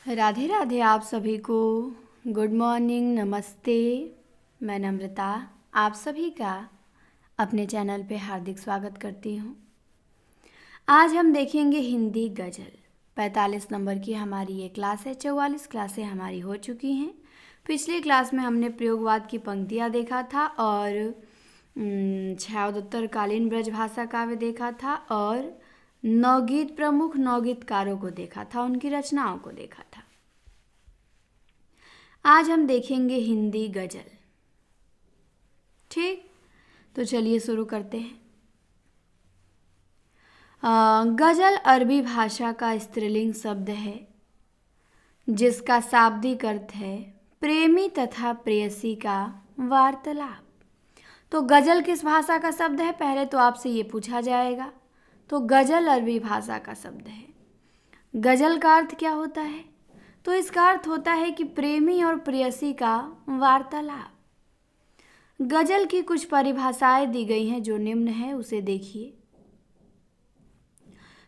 राधे राधे आप सभी को। गुड मॉर्निंग, नमस्ते। मैं नम्रता आप सभी का अपने चैनल पे हार्दिक स्वागत करती हूँ। आज हम देखेंगे हिंदी गज़ल। 45 नंबर की हमारी ये क्लास है। 44 क्लासें हमारी हो चुकी हैं। पिछली क्लास में हमने प्रयोगवाद की पंक्तियाँ देखा था और छायांदोत्तरकालीन ब्रजभाषा काव्य देखा था और नवगीत प्रमुख नवगीतकारों को देखा था, उनकी रचनाओं को देखा था। आज हम देखेंगे हिंदी गज़ल। ठीक, तो चलिए शुरू करते हैं। गज़ल अरबी भाषा का स्त्रीलिंग शब्द है जिसका शाब्दिक अर्थ है प्रेमी तथा प्रेयसी का वार्तालाप। तो गज़ल किस भाषा का शब्द है, पहले तो आपसे ये पूछा जाएगा। तो गज़ल अरबी भाषा का शब्द है। गज़ल का अर्थ क्या होता है? तो इसका अर्थ होता है कि प्रेमी और प्रेयसी का वार्तालाप। गज़ल की कुछ परिभाषाएं दी गई हैं जो निम्न है, उसे देखिए।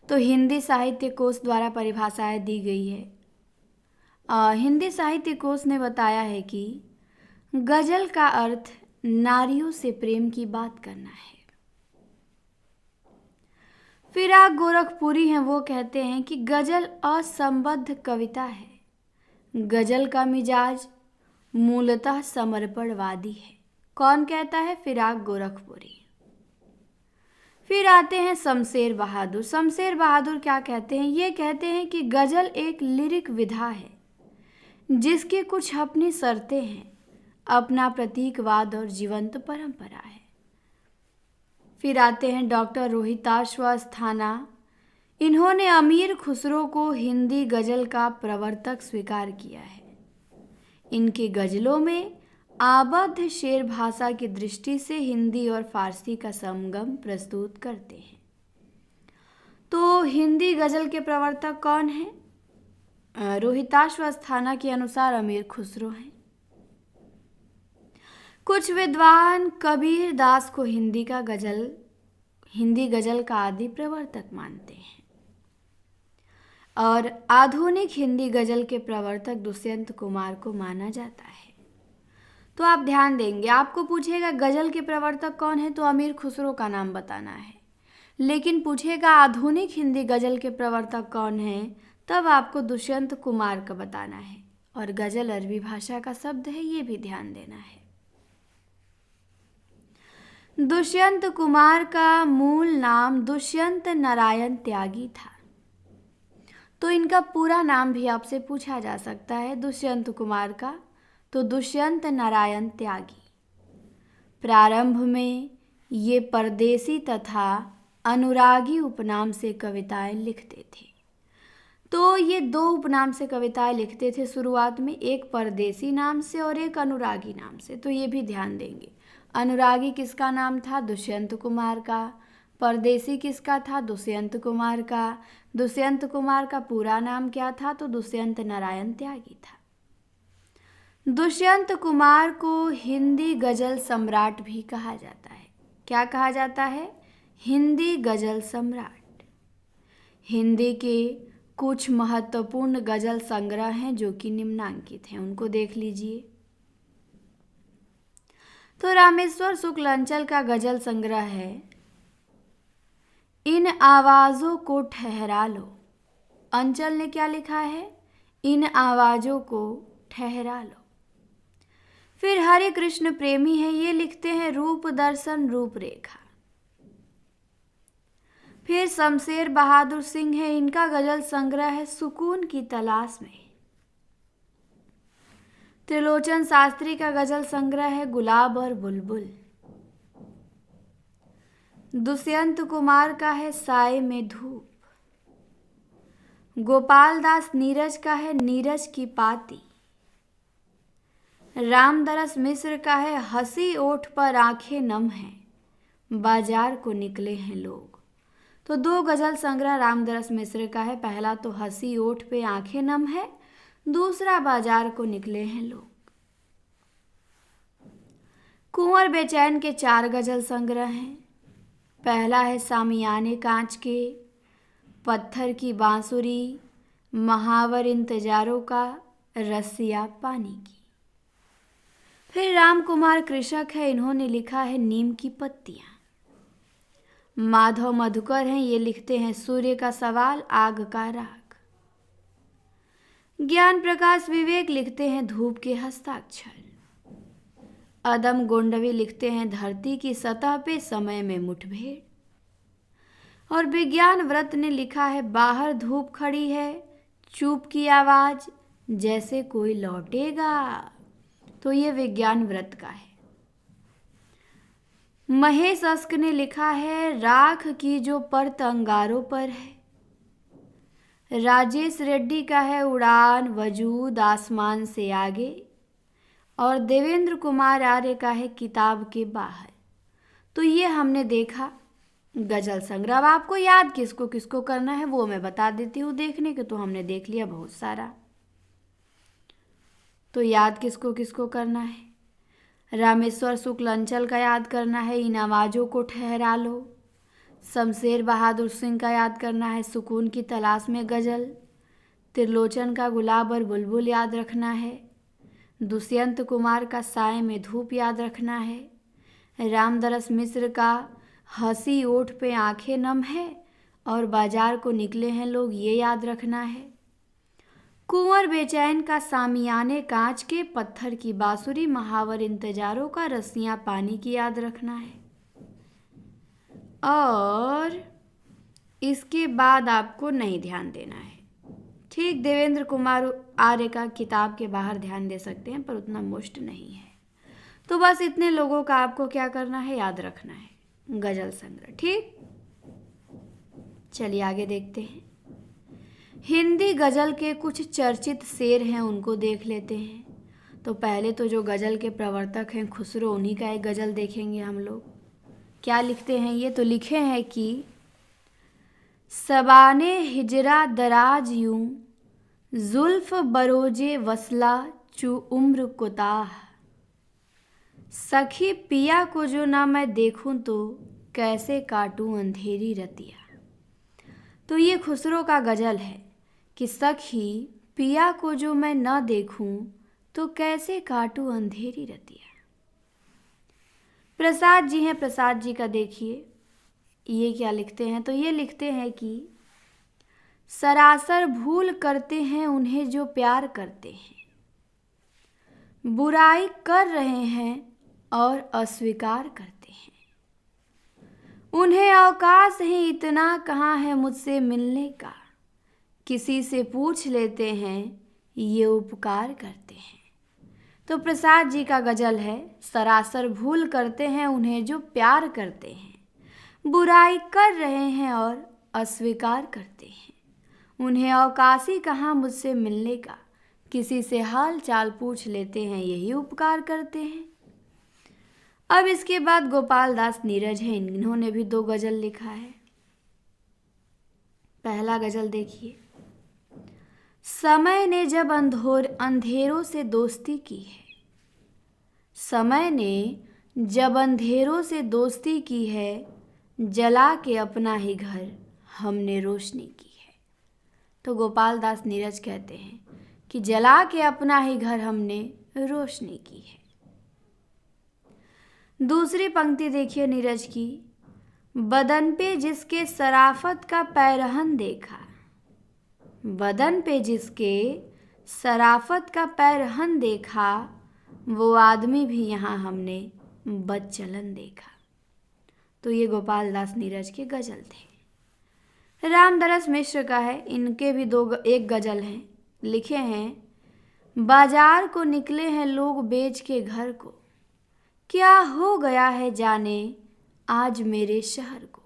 तो हिंदी साहित्य कोश द्वारा परिभाषाएं दी गई है। हिंदी साहित्य कोश ने बताया है कि गज़ल का अर्थ नारियों से प्रेम की बात करना है। फिराक गोरखपुरी हैं, वो कहते हैं कि गज़ल असंबद्ध कविता है। गज़ल का मिजाज मूलतः समर्पणवादी है। कौन कहता है? फिराक गोरखपुरी। फिर आते हैं शमशेर बहादुर। शमशेर बहादुर क्या कहते हैं? ये कहते हैं कि गज़ल एक लिरिक विधा है जिसकी कुछ अपनी शर्तें हैं, अपना प्रतीकवाद और जीवंत परंपरा है। फिर आते हैं डॉक्टर रोहिताश्व अस्थाना। इन्होंने अमीर खुसरो को हिंदी गज़ल का प्रवर्तक स्वीकार किया है। इनकी गज़लों में आबद्ध शेर भाषा की दृष्टि से हिंदी और फारसी का संगम प्रस्तुत करते हैं। तो हिंदी गज़ल के प्रवर्तक कौन हैं? रोहिताश्व अस्थाना के अनुसार अमीर खुसरो हैं। कुछ विद्वान कबीर दास को हिंदी गज़ल का आदि प्रवर्तक मानते हैं और आधुनिक हिंदी गज़ल के प्रवर्तक दुष्यंत कुमार को माना जाता है। तो आप ध्यान देंगे, आपको पूछेगा गज़ल के प्रवर्तक कौन है, तो अमीर खुसरो का नाम बताना है। लेकिन पूछेगा आधुनिक हिंदी गज़ल के प्रवर्तक कौन है, तब आपको दुष्यंत कुमार का बताना है। और गज़ल अरबी भाषा का शब्द है, ये भी ध्यान देना है। दुष्यंत कुमार का मूल नाम दुष्यंत नारायण त्यागी था। तो इनका पूरा नाम भी आपसे पूछा जा सकता है दुष्यंत कुमार का। तो दुष्यंत नारायण त्यागी। प्रारंभ में ये परदेसी तथा अनुरागी उपनाम से कविताएं लिखते थे। तो ये दो उपनाम से कविताएं लिखते थे शुरुआत में, एक परदेसी नाम से और एक अनुरागी नाम से। तो ये भी ध्यान देंगे, अनुरागी किसका नाम था? दुष्यंत कुमार का। परदेसी किसका था? दुष्यंत कुमार का। दुष्यंत कुमार का पूरा नाम क्या था? तो दुष्यंत नारायण त्यागी था। दुष्यंत कुमार को हिंदी गज़ल सम्राट भी कहा जाता है। क्या कहा जाता है? हिंदी गज़ल सम्राट। हिंदी के कुछ महत्वपूर्ण गज़ल संग्रह हैं जो कि निम्नांकित हैं, उनको देख लीजिए। तो रामेश्वर शुक्ल अंचल का गज़ल संग्रह है इन आवाज़ों को ठहरा लो। अंचल ने क्या लिखा है? इन आवाज़ों को ठहरा लो। फिर हरे कृष्ण प्रेमी है, ये लिखते हैं रूप दर्शन रूपरेखा। फिर शमशेर बहादुर सिंह है, इनका गज़ल संग्रह है सुकून की तलाश में। त्रिलोचन शास्त्री का गज़ल संग्रह है गुलाब और बुलबुल। दुष्यंत कुमार का है साए में धूप। गोपाल दास नीरज का है नीरज की पाती। रामदरस मिश्र का है हंसी ओठ पर आंखें नम हैं, बाजार को निकले हैं लोग। तो दो गज़ल संग्रह रामदरस मिश्र का है, पहला तो हंसी ओठ पे आंखें नम है, दूसरा बाजार को निकले हैं लोग। कुंवर बेचैन के 4 गज़ल संग्रह हैं। पहला है सामियाने कांच के, पत्थर की बांसुरी, महावर इंतजारों का रसिया पानी की। फिर राम कुमार कृषक है, इन्होंने लिखा है नीम की पत्तियां। माधव मधुकर हैं, ये लिखते हैं सूर्य का सवाल, आग का राग। ज्ञान प्रकाश विवेक लिखते हैं धूप के हस्ताक्षर। अदम गोंडवी लिखते हैं धरती की सतह पे समय में मुठभेड़। और विज्ञान व्रत ने लिखा है बाहर धूप खड़ी है, चुप की आवाज जैसे कोई लौटेगा। तो ये विज्ञान व्रत का है। महेश अस्क ने लिखा है राख की जो परत अंगारों पर है। राजेश रेड्डी का है उड़ान वजूद आसमान से आगे। और देवेंद्र कुमार आर्य का है किताब के बाहर। तो ये हमने देखा गजल संग्रह। अब आपको याद किसको किसको करना है वो मैं बता देती हूँ। देखने के तो हमने देख लिया बहुत सारा। तो याद किसको किसको करना है? रामेश्वर शुक्ल अंचल का याद करना है, इन आवाज़ों को ठहरा लो। शमशेर बहादुर सिंह का याद करना है, सुकून की तलाश में गज़ल। त्रिलोचन का गुलाब और बुलबुल याद रखना है। दुष्यंत कुमार का साए में धूप याद रखना है। रामदरस मिश्र का हंसी ओठ पे आंखें नम है और बाजार को निकले हैं लोग, ये याद रखना है। कुंवर बेचैन का सामियाने कांच के, पत्थर की बांसुरी, महावर इंतजारों का रस्सियां पानी की याद रखना है। और इसके बाद आपको नहीं ध्यान देना है। ठीक, देवेंद्र कुमार आर्य का किताब के बाहर ध्यान दे सकते हैं पर उतना मुश्त नहीं है। तो बस इतने लोगों का आपको क्या करना है, याद रखना है गजल संग्रह। ठीक, चलिए आगे देखते हैं। हिंदी गज़ल के कुछ चर्चित शेर हैं, उनको देख लेते हैं। तो पहले तो जो गज़ल के प्रवर्तक हैं खुसरो, उन्हीं का एक गज़ल देखेंगे हम लोग। क्या लिखते हैं ये? तो लिखे हैं कि सबाने हिजरा दराज यूं, जुल्फ बरोजे वसला चू उम्र कोताह, सखी पिया को जो ना मैं देखूं तो कैसे काटूं अंधेरी रतिया। तो ये खुसरो का गज़ल है कि सखी पिया को जो मैं न देखूं तो कैसे काटूं अंधेरी रतिया। प्रसाद जी हैं, प्रसाद जी का देखिए ये क्या लिखते हैं। तो ये लिखते हैं कि सरासर भूल करते हैं उन्हें जो प्यार करते हैं, बुराई कर रहे हैं और अस्वीकार करते हैं, उन्हें अवकाश ही इतना कहाँ है मुझसे मिलने का, किसी से पूछ लेते हैं ये उपकार करते हैं। तो प्रसाद जी का गज़ल है सरासर भूल करते हैं उन्हें जो प्यार करते हैं, बुराई कर रहे हैं और अस्वीकार करते हैं, उन्हें अवकाशी कहाँ मुझसे मिलने का, किसी से हाल चाल पूछ लेते हैं यही उपकार करते हैं। अब इसके बाद गोपाल दास नीरज हैं, इन्होंने भी 2 गज़ल लिखा है। पहला गज़ल देखिए। समय ने जब अंधेरों से दोस्ती की है, समय ने जब अंधेरों से दोस्ती की है, जला के अपना ही घर हमने रोशनी की है। तो गोपाल दास नीरज कहते हैं कि जला के अपना ही घर हमने रोशनी की है। दूसरी पंक्ति देखिए नीरज की। बदन पे जिसके सराफत का पैरहन देखा, बदन पे जिसके सराफत का पैरहन देखा, वो आदमी भी यहाँ हमने बदचलन देखा। तो ये गोपाल दास नीरज के गज़ल थे। रामदरस मिश्र का है, इनके भी एक गज़ल हैं। लिखे हैं बाजार को निकले हैं लोग बेच के घर को, क्या हो गया है जाने आज मेरे शहर को।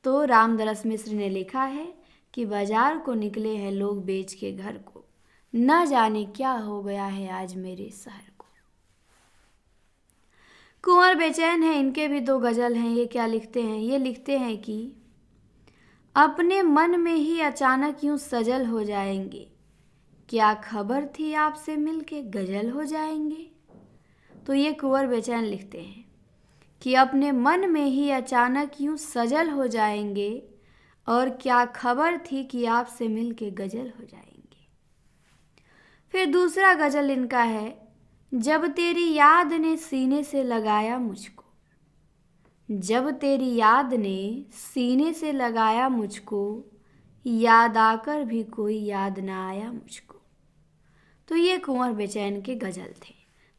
तो रामदरस मिश्र ने लिखा है कि बाजार को निकले हैं लोग बेच के घर को, न जाने क्या हो गया है आज मेरे शहर को। कुंवर बेचैन है, इनके भी 2 गज़ल हैं। ये क्या लिखते हैं? ये लिखते हैं कि अपने मन में ही अचानक यूं सजल हो जाएंगे, क्या खबर थी आपसे मिलके गज़ल हो जाएंगे। तो ये कुंवर बेचैन लिखते हैं कि अपने मन में ही अचानक यूं सजल हो जाएंगे, और क्या खबर थी कि आपसे मिलके गजल हो जाएंगे। फिर दूसरा गजल इनका है, जब तेरी याद ने सीने से लगाया मुझको, जब तेरी याद ने सीने से लगाया मुझको, याद आकर भी कोई याद ना आया मुझको। तो ये कुंवर बेचैन के गजल थे।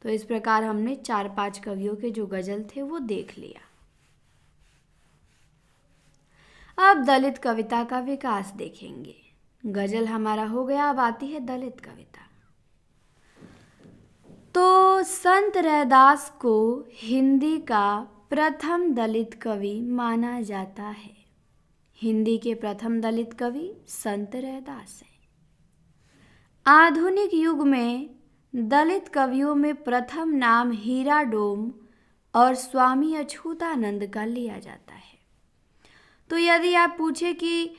तो इस प्रकार हमने 4-5 कवियों के जो गजल थे वो देख लिया। अब दलित कविता का विकास देखेंगे। गजल हमारा हो गया, अब आती है दलित कविता। तो संत रैदास को हिंदी का प्रथम दलित कवि माना जाता है। हिंदी के प्रथम दलित कवि संत रैदास हैं। आधुनिक युग में दलित कवियों में प्रथम नाम हीरा डोम और स्वामी अछूतानंद का लिया जाता है। तो यदि आप पूछे कि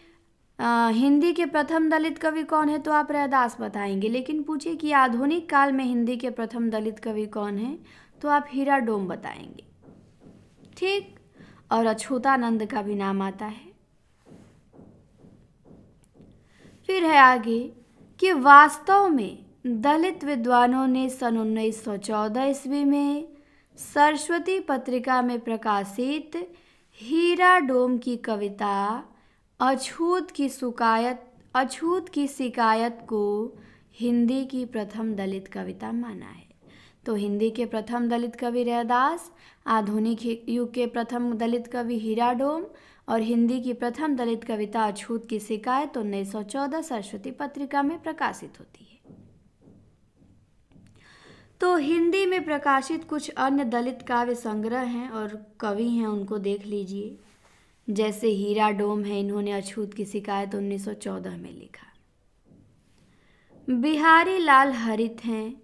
हिंदी के प्रथम दलित कवि कौन है, तो आप रैदास बताएंगे। लेकिन पूछे कि आधुनिक काल में हिंदी के प्रथम दलित कवि कौन है, तो आप हीरा डोम बताएंगे। ठीक, और अछूतानंद का भी नाम आता है। फिर है आगे कि वास्तव में दलित विद्वानों ने सन 1914 ईस्वी में सरस्वती पत्रिका में प्रकाशित हीरा डोम की कविता अछूत की शिकायत को हिंदी की प्रथम दलित कविता माना है। तो हिंदी के प्रथम दलित कवि रैदास, आधुनिक युग के प्रथम दलित कवि हीरा डोम और हिंदी की प्रथम दलित कविता अछूत की शिकायत 1914 सरस्वती पत्रिका में प्रकाशित होती है। तो हिंदी में प्रकाशित कुछ अन्य दलित काव्य संग्रह हैं और कवि हैं, उनको देख लीजिए। जैसे हीरा डोम है, इन्होंने अछूत की शिकायत 1914 में लिखा। बिहारी लाल हरित हैं,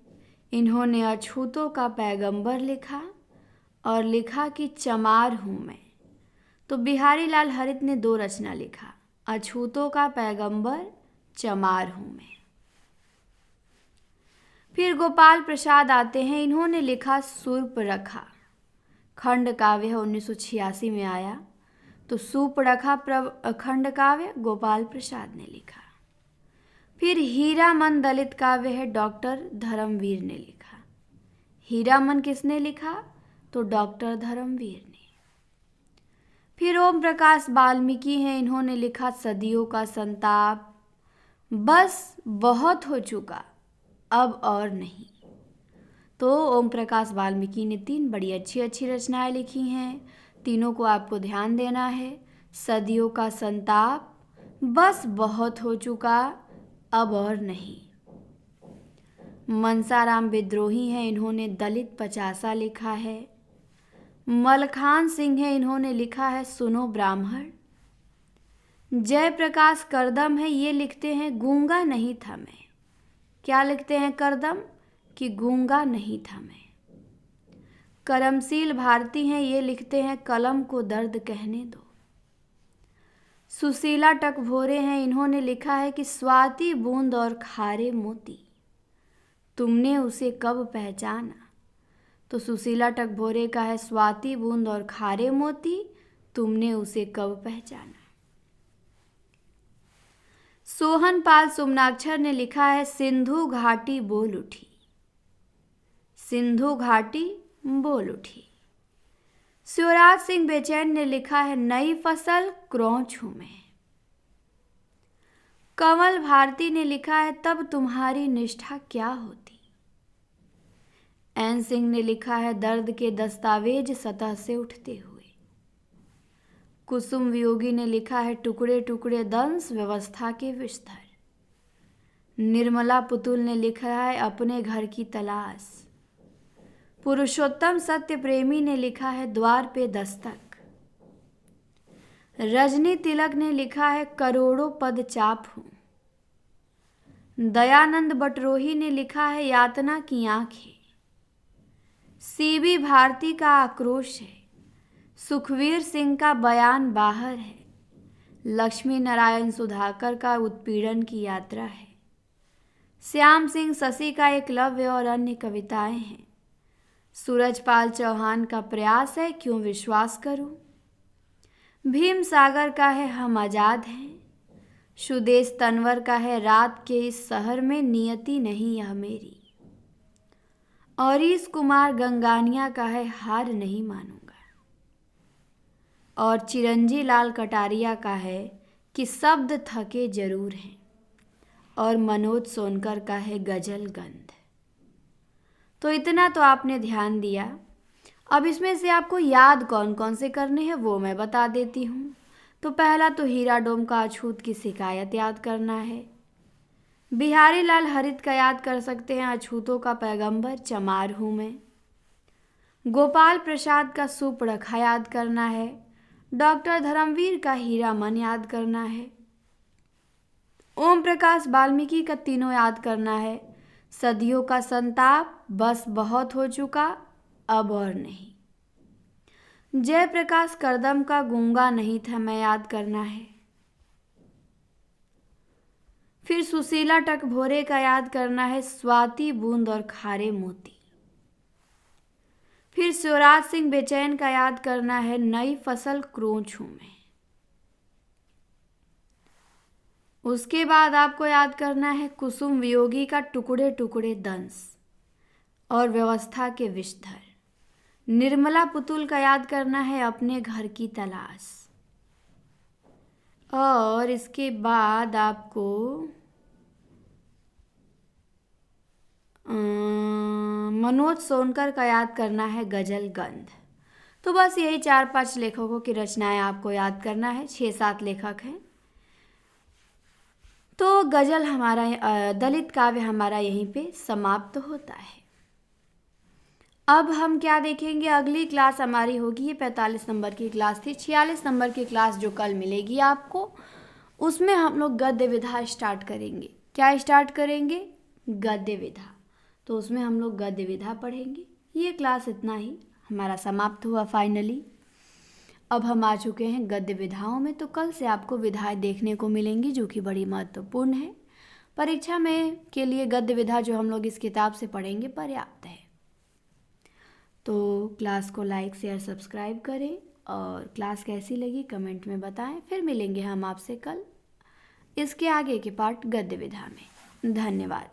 इन्होंने अछूतों का पैगंबर लिखा और लिखा कि चमार हूँ मैं। तो बिहारी लाल हरित ने 2 रचना लिखा, अछूतों का पैगंबर, चमार हूँ मैं। फिर गोपाल प्रसाद आते हैं, इन्होंने लिखा सूर्पणखा, खंड काव्य है, 1986 में आया। तो सूर्पणखा खंड काव्य गोपाल प्रसाद ने लिखा। फिर हीरामन दलित काव्य है, डॉक्टर धर्मवीर ने लिखा। हीरामन किसने लिखा? तो डॉक्टर धर्मवीर ने। फिर ओम प्रकाश वाल्मीकि हैं, इन्होंने लिखा सदियों का संताप, बस बहुत हो चुका अब और नहीं। तो ओम प्रकाश वाल्मीकि ने 3 बड़ी अच्छी अच्छी रचनाएं लिखी हैं, तीनों को आपको ध्यान देना है। सदियों का संताप, बस बहुत हो चुका अब और नहीं। मनसाराम विद्रोही हैं, इन्होंने दलित 50 लिखा है। मलखान सिंह है, इन्होंने लिखा है सुनो ब्राह्मण। जयप्रकाश करदम है, ये लिखते हैं गूंगा नहीं था मैं। क्या लिखते हैं करदम? कि गूंगा नहीं था मैं। करमशील भारती हैं, ये लिखते हैं कलम को दर्द कहने दो। सुशीला टकभोरे हैं, इन्होंने लिखा है कि स्वाति बूंद और खारे मोती, तुमने उसे कब पहचाना। तो सुशीला टकभोरे का है स्वाति बूंद और खारे मोती, तुमने उसे कब पहचाना। सोहन पाल सोमनाक्षर ने लिखा है सिंधु घाटी बोल उठी, सिंधु घाटी बोल उठी। शिवराज सिंह बेचैन ने लिखा है नई फसल क्रौच हूं मैं। कमल भारती ने लिखा है तब तुम्हारी निष्ठा क्या होती। एन सिंह ने लिखा है दर्द के दस्तावेज सतह से उठते हुए। कुसुम वियोगी ने लिखा है टुकड़े टुकड़े दंश व्यवस्था के विस्तर। निर्मला पुतुल ने लिखा है अपने घर की तलाश। पुरुषोत्तम सत्य प्रेमी ने लिखा है द्वार पे दस्तक। रजनी तिलक ने लिखा है करोड़ों पद चाप हूं। दयानंद बटरोही ने लिखा है यातना की आंखें। सीबी भारती का आक्रोश है। सुखवीर सिंह का बयान बाहर है। लक्ष्मी नारायण सुधाकर का उत्पीड़न की यात्रा है। श्याम सिंह शशि का एकलव्य और अन्य कविताएं हैं। सूरजपाल चौहान का प्रयास है क्यों विश्वास करूं। भीम सागर का है हम आज़ाद हैं, सुदेश तनवर का है रात के इस शहर में नियति नहीं यह मेरी, और इस कुमार गंगानिया का है हार नहीं मानूंगा, और चिरंजी लाल कटारिया का है कि शब्द थके जरूर हैं, और मनोज सोनकर का है गजल गंध। तो इतना तो आपने ध्यान दिया। अब इसमें से आपको याद कौन कौन से करने हैं वो मैं बता देती हूँ। तो पहला तो हीरा डोम का अछूत की शिकायत याद करना है। बिहारी लाल हरित का याद कर सकते हैं, अछूतों का पैगंबर चमार हूँ मैं। गोपाल प्रसाद का सुपड़खा याद करना है। डॉक्टर धर्मवीर का हीरा मन याद करना है। ओम प्रकाश वाल्मीकि का तीनों याद करना है। सदियों का संताप बस बहुत हो चुका अब और नहीं। जयप्रकाश करदम का गूंगा नहीं था मैं याद करना है। फिर सुशीला टकभोरे का याद करना है, स्वाति बूंद और खारे मोती। फिर शिवराज सिंह बेचैन का याद करना है, नई फसल क्रोच हूं मैं। उसके बाद आपको याद करना है कुसुम वियोगी का टुकड़े टुकड़े दंश और व्यवस्था के विषधर। निर्मला पुतुल का याद करना है अपने घर की तलाश। और इसके बाद आपको मनोज सोनकर का याद करना है गजल गंध। तो बस यही 4-5 लेखकों की रचनाएं आपको याद करना है। 6-7 लेखक हैं। तो गजल हमारा दलित काव्य हमारा यहीं पे समाप्त होता है। अब हम क्या देखेंगे, अगली क्लास हमारी होगी, ये 45 नंबर की क्लास थी। 46 नंबर की क्लास जो कल मिलेगी आपको, उसमें हम लोग गद्य विधा स्टार्ट करेंगे। क्या स्टार्ट करेंगे? गद्य विधा। तो उसमें हम लोग गद्य विधा पढ़ेंगे। ये क्लास इतना ही हमारा समाप्त हुआ फाइनली। अब हम आ चुके हैं गद्य विधाओं में। तो कल से आपको विधाएं देखने को मिलेंगी जो कि बड़ी महत्वपूर्ण है। परीक्षा में के लिए गद्य विधा जो हम लोग इस किताब से पढ़ेंगे पर्याप्त है। तो क्लास को लाइक शेयर सब्सक्राइब करें और क्लास कैसी लगी कमेंट में बताएं। फिर मिलेंगे हम आपसे कल इसके आगे के पार्ट गद्य विधा में। धन्यवाद।